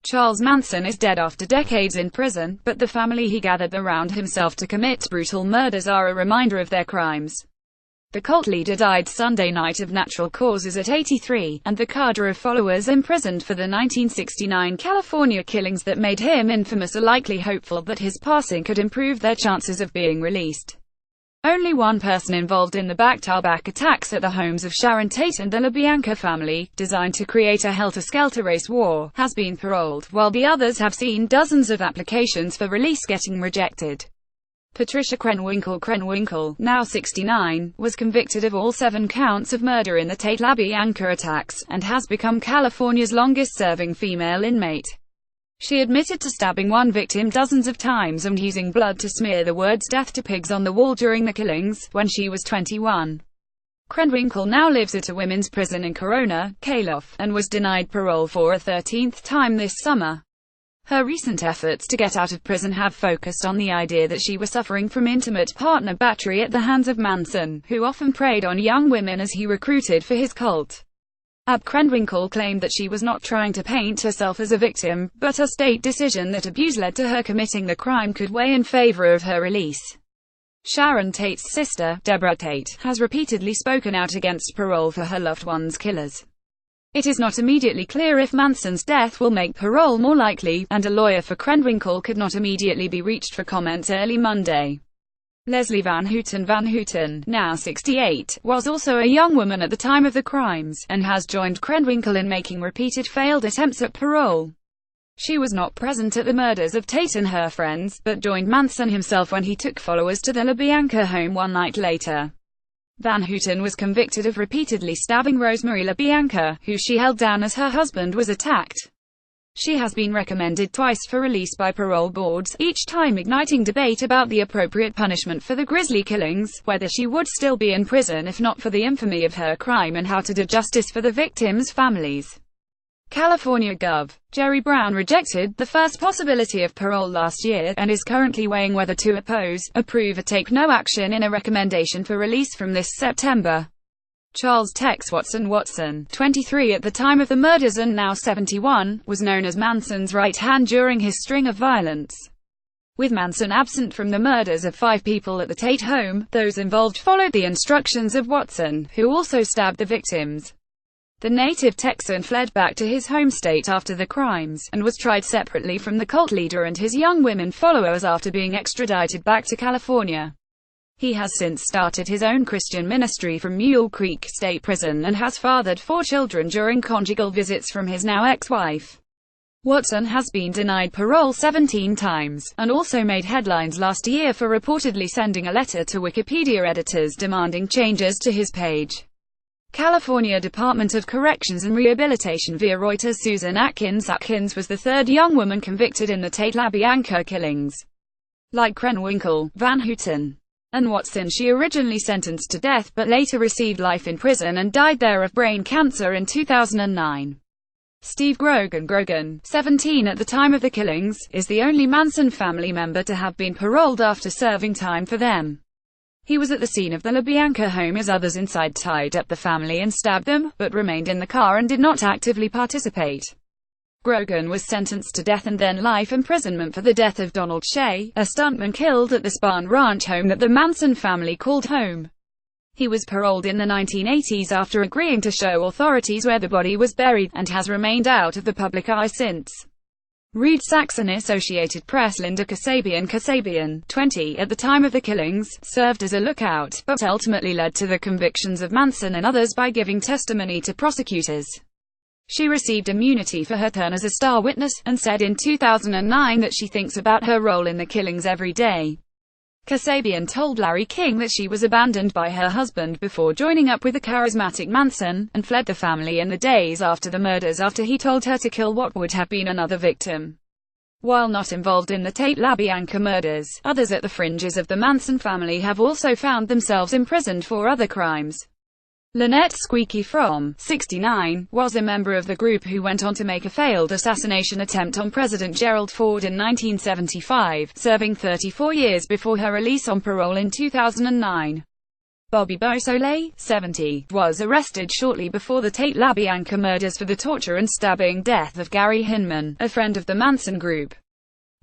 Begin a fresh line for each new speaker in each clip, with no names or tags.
Charles Manson is dead after decades in prison, but the family he gathered around himself to commit brutal murders are a reminder of their crimes. The cult leader died Sunday night of natural causes at 83, and the cadre of followers imprisoned for the 1969 California killings that made him infamous are likely hopeful that his passing could improve their chances of being released. Only one person involved in the back-to-back attacks at the homes of Sharon Tate and the LaBianca family, designed to create a helter-skelter race war, has been paroled, while the others have seen dozens of applications for release getting rejected. Patricia Krenwinkel, now 69, was convicted of all 7 counts of murder in the Tate LaBianca attacks, and has become California's longest-serving female inmate. She admitted to stabbing one victim dozens of times and using blood to smear the words "death to pigs" on the wall during the killings, when she was 21. Krenwinkel now lives at a women's prison in Corona, California, and was denied parole for a 13th time this summer. Her recent efforts to get out of prison have focused on the idea that she was suffering from intimate partner battery at the hands of Manson, who often preyed on young women as he recruited for his cult. Krenwinkel claimed that she was not trying to paint herself as a victim, but a state decision that abuse led to her committing the crime could weigh in favor of her release. Sharon Tate's sister, Deborah Tate, has repeatedly spoken out against parole for her loved one's killers. It is not immediately clear if Manson's death will make parole more likely, and a lawyer for Krenwinkel could not immediately be reached for comment early Monday. Leslie Van Houten, now 68, was also a young woman at the time of the crimes, and has joined Krenwinkel in making repeated failed attempts at parole. She was not present at the murders of Tate and her friends, but joined Manson himself when he took followers to the LaBianca home one night later. Van Houten was convicted of repeatedly stabbing Rosemary LaBianca, who she held down as her husband was attacked. She has been recommended twice for release by parole boards, each time igniting debate about the appropriate punishment for the grisly killings, whether she would still be in prison if not for the infamy of her crime, and how to do justice for the victims' families. California Gov. Jerry Brown rejected the first possibility of parole last year, and is currently weighing whether to oppose, approve or take no action in a recommendation for release from this September. Charles Tex Watson, 23 at the time of the murders and now 71, was known as Manson's right hand during his string of violence. With Manson absent from the murders of 5 people at the Tate home, those involved followed the instructions of Watson, who also stabbed the victims. The native Texan fled back to his home state after the crimes, and was tried separately from the cult leader and his young women followers after being extradited back to California. He has since started his own Christian ministry from Mule Creek State Prison and has fathered 4 children during conjugal visits from his now ex-wife. Watson has been denied parole 17 times, and also made headlines last year for reportedly sending a letter to Wikipedia editors demanding changes to his page. California Department of Corrections and Rehabilitation via Reuters. Susan Atkins was the 3rd young woman convicted in the Tate LaBianca killings. Like Krenwinkel, Van Houten, and Watson, she originally sentenced to death but later received life in prison and died there of brain cancer in 2009. Steve Grogan, 17 at the time of the killings, is the only Manson family member to have been paroled after serving time for them. He was at the scene of the LaBianca home as others inside tied up the family and stabbed them, but remained in the car and did not actively participate. Grogan was sentenced to death and then life imprisonment for the death of Donald Shea, a stuntman killed at the Spahn Ranch home that the Manson family called home. He was paroled in the 1980s after agreeing to show authorities where the body was buried, and has remained out of the public eye since. Reed Saxon, Associated Press. Linda Kasabian, 20 at the time of the killings, served as a lookout, but ultimately led to the convictions of Manson and others by giving testimony to prosecutors. She received immunity for her turn as a star witness, and said in 2009 that she thinks about her role in the killings every day. Kasabian told Larry King that she was abandoned by her husband before joining up with the charismatic Manson, and fled the family in the days after the murders after he told her to kill what would have been another victim. While not involved in the Tate LaBianca murders, others at the fringes of the Manson family have also found themselves imprisoned for other crimes. Lynette Squeaky Fromm, 69, was a member of the group who went on to make a failed assassination attempt on President Gerald Ford in 1975, serving 34 years before her release on parole in 2009. Bobby Beausoleil, 70, was arrested shortly before the Tate LaBianca murders for the torture and stabbing death of Gary Hinman, a friend of the Manson group.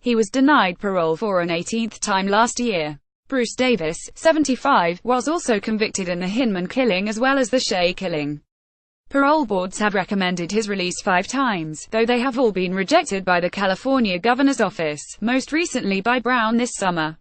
He was denied parole for an 18th time last year. Bruce Davis, 75, was also convicted in the Hinman killing as well as the Shea killing. Parole boards have recommended his release 5 times, though they have all been rejected by the California governor's office, most recently by Brown this summer.